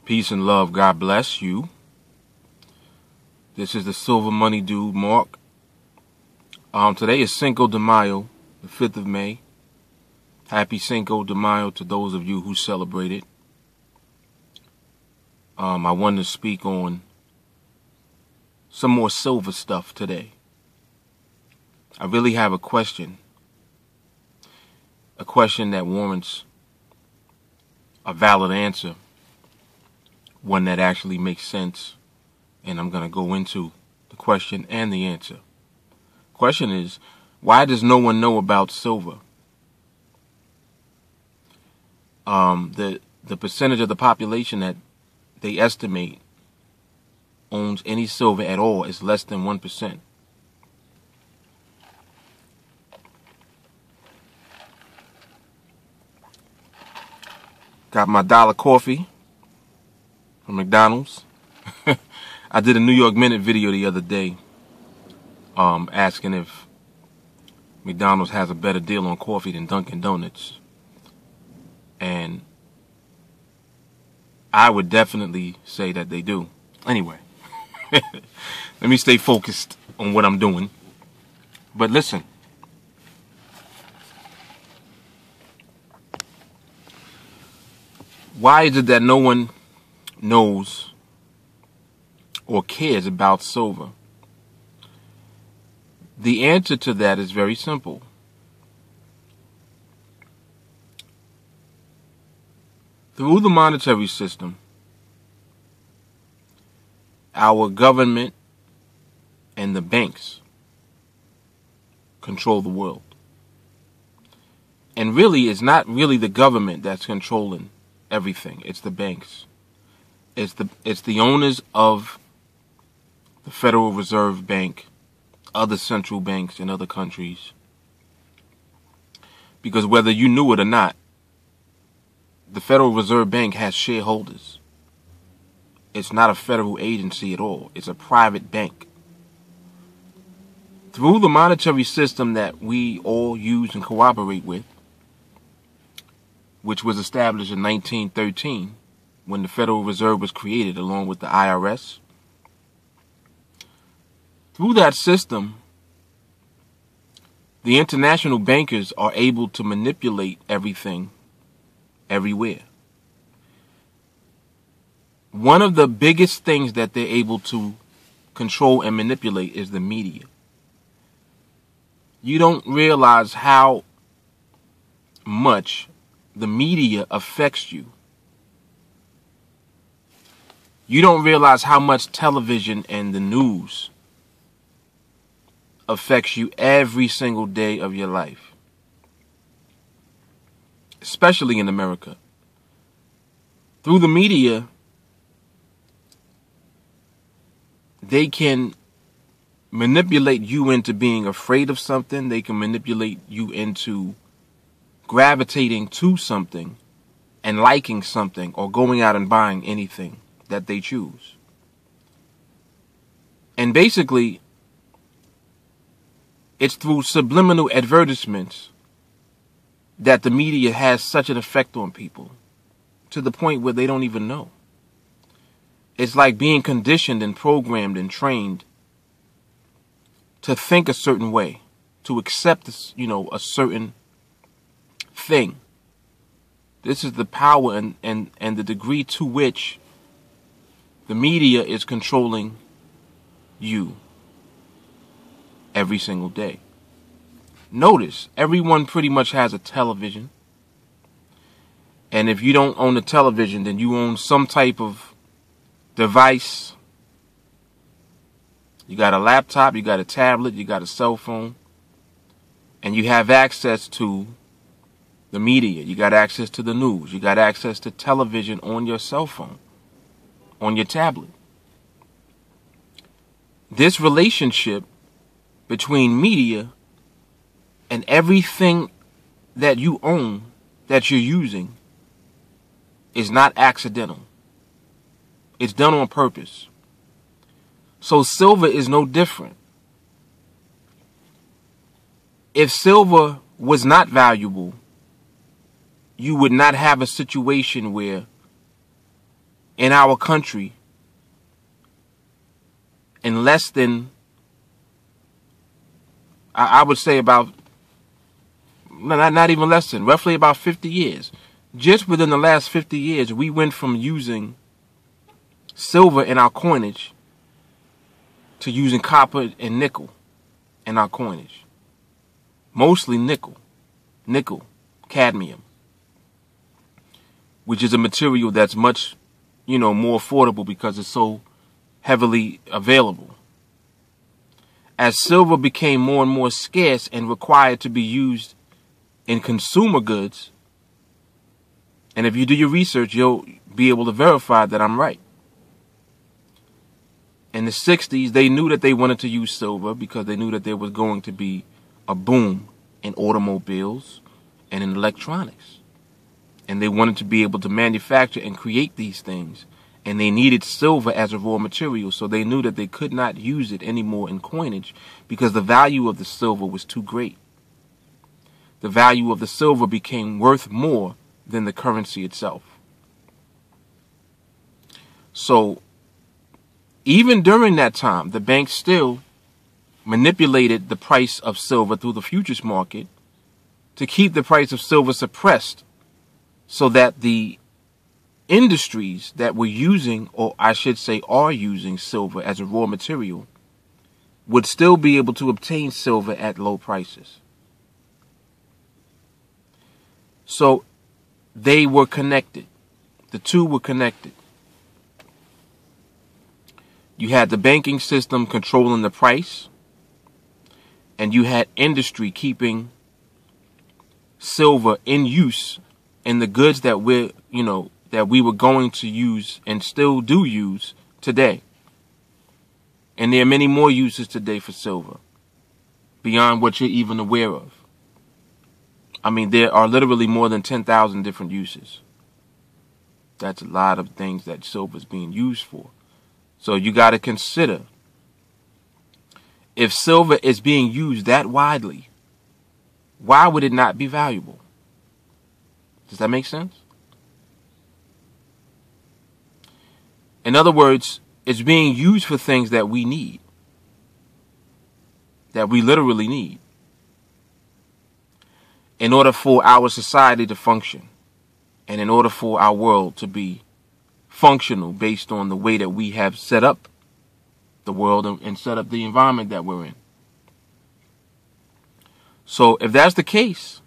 Peace and love. God bless you. This is the Silver Money Dude, Mark. Today is Cinco de Mayo, the 5th of May. Happy Cinco de Mayo to those of you who celebrate it. I wanted to speak on some more silver stuff today. I really have a question that warrants a valid answer, one that actually makes sense, and I'm going to go into the question and the answer. Question is, why does no one know about silver? The percentage of the population that they estimate owns any silver at all is less than 1%. Got my dollar coffee from McDonald's. I did a New York Minute video the other day asking if McDonald's has a better deal on coffee than Dunkin' Donuts. And I would definitely say that they do. Anyway, let me stay focused on what I'm doing. But listen. Why is it that no one knows or cares about silver? The answer to that is very simple. Through the monetary system, our government and the banks control the world. And really, it's not really the government that's controlling everything. It's the banks. It's the owners of the Federal Reserve Bank, other central banks in other countries. Because whether you knew it or not, the Federal Reserve Bank has shareholders. It's not a federal agency at all. It's a private bank. Through the monetary system that we all use and cooperate with, which was established in 1913 when the Federal Reserve was created along with the IRS. Through that system, the international bankers are able to manipulate everything, everywhere. One of the biggest things that they're able to control and manipulate is the media. You don't realize how much the media affects you. You don't realize how much television and the news affects you every single day of your life. Especially in America. Through the media, they can manipulate you into being afraid of something. They can manipulate you into gravitating to something and liking something or going out and buying anything that they choose. And basically, it's through subliminal advertisements that the media has such an effect on people to the point where they don't even know. It's like being conditioned and programmed and trained to think a certain way, to accept a certain thing. This is the power and the degree to which the media is controlling you every single day. Notice, everyone pretty much has a television. And if you don't own a television, then you own some type of device. You got a laptop, you got a tablet, you got a cell phone, and you have access to the media. You got access to the news. You got access to television on your cell phone, on your tablet. This relationship between media and everything that you own, that you're using, is not accidental. It's done on purpose. So silver is no different. If silver was not valuable, you would not have a situation where in our country in less than, I would say about, not even less than, roughly about 50 years. Just within the last 50 years, we went from using silver in our coinage to using copper and nickel in our coinage. Mostly nickel, cadmium, which is a material that's much, more affordable because it's so heavily available. As silver became more and more scarce and required to be used in consumer goods, and if you do your research, you'll be able to verify that I'm right. In the 60s, they knew that they wanted to use silver because they knew that there was going to be a boom in automobiles and in electronics. And they wanted to be able to manufacture and create these things. And they needed silver as a raw material, so they knew that they could not use it anymore in coinage because the value of the silver was too great. The value of the silver became worth more than the currency itself. So even during that time, the banks still manipulated the price of silver through the futures market to keep the price of silver suppressed so that the industries that were using, or I should say are using silver as a raw material, would still be able to obtain silver at low prices. So they were connected. The two were connected. You had the banking system controlling the price, and you had industry keeping silver in use in the goods that that we were going to use and still do use today. And there are many more uses today for silver beyond what you're even aware of. I mean, there are literally more than 10,000 different uses. That's a lot of things that silver is being used for. So you got to consider, if silver is being used that widely, why would it not be valuable? Does that make sense? In other words, it's being used for things that we need, that we literally need, in order for our society to function and in order for our world to be functional based on the way that we have set up the world and set up the environment that we're in. So if that's the case,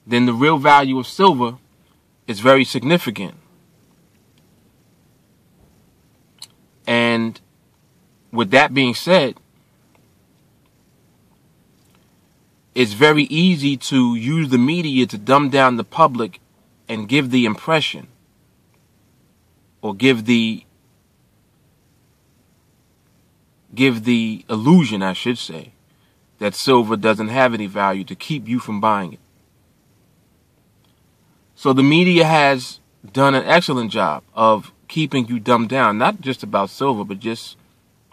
then the real value of silver is very significant. And with that being said, it's very easy to use the media to dumb down the public and give the impression, or give the illusion, I should say, that silver doesn't have any value, to keep you from buying it. So the media has done an excellent job of keeping you dumbed down, not just about silver, but just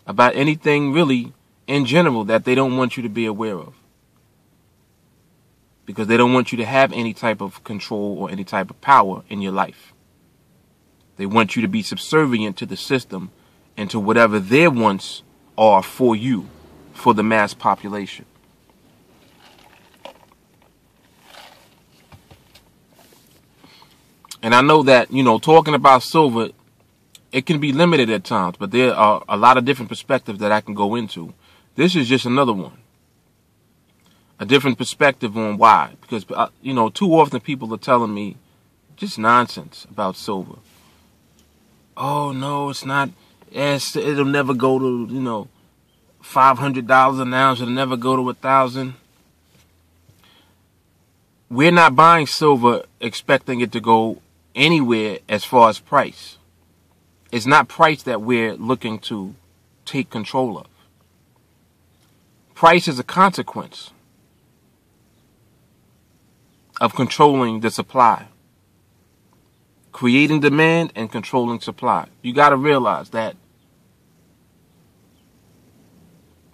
about anything really in general that they don't want you to be aware of. Because they don't want you to have any type of control or any type of power in your life. They want you to be subservient to the system and to whatever their wants are for you, for the mass population. And I know that, talking about silver, it can be limited at times, but there are a lot of different perspectives that I can go into. This is just another one. A different perspective on why. Because, too often people are telling me just nonsense about silver. Oh, no, it's not. It'll never go to, $500 an ounce. It'll never go to 1,000. We're not buying silver expecting it to go anywhere as far as price. It's not price that we're looking to take control of. Price is a consequence of controlling the supply. Creating demand and controlling supply. You got to realize that.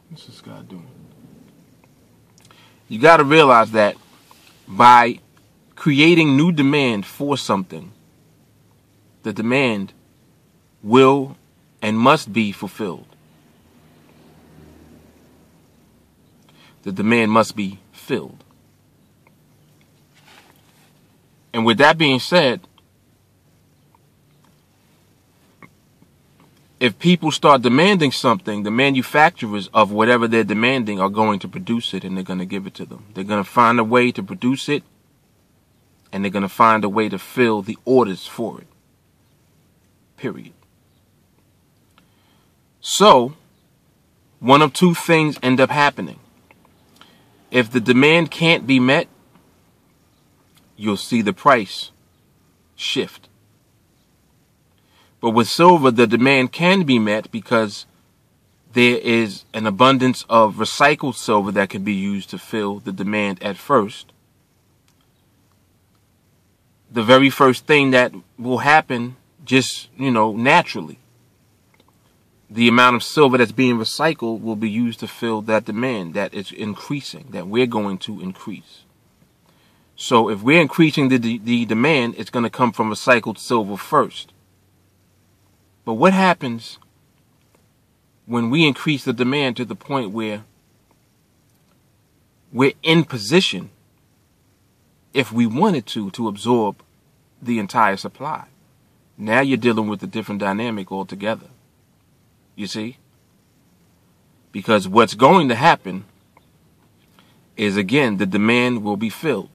What's this guy doing? You got to realize that by creating new demand for something, the demand will and must be fulfilled. The demand must be filled. And with that being said, if people start demanding something, the manufacturers of whatever they're demanding are going to produce it, and they're going to give it to them. They're going to find a way to produce it, and they're going to find a way to fill the orders for it. Period. So, one of two things end up happening. If the demand can't be met, you'll see the price shift. But with silver, the demand can be met because there is an abundance of recycled silver that can be used to fill the demand at first. The very first thing that will happen just, naturally, the amount of silver that's being recycled will be used to fill that demand that is increasing, that we're going to increase. So if we're increasing the demand, it's going to come from recycled silver first. But what happens when we increase the demand to the point where we're in position, if we wanted to absorb the entire supply? Now you're dealing with a different dynamic altogether. You see? Because what's going to happen is, again, the demand will be filled.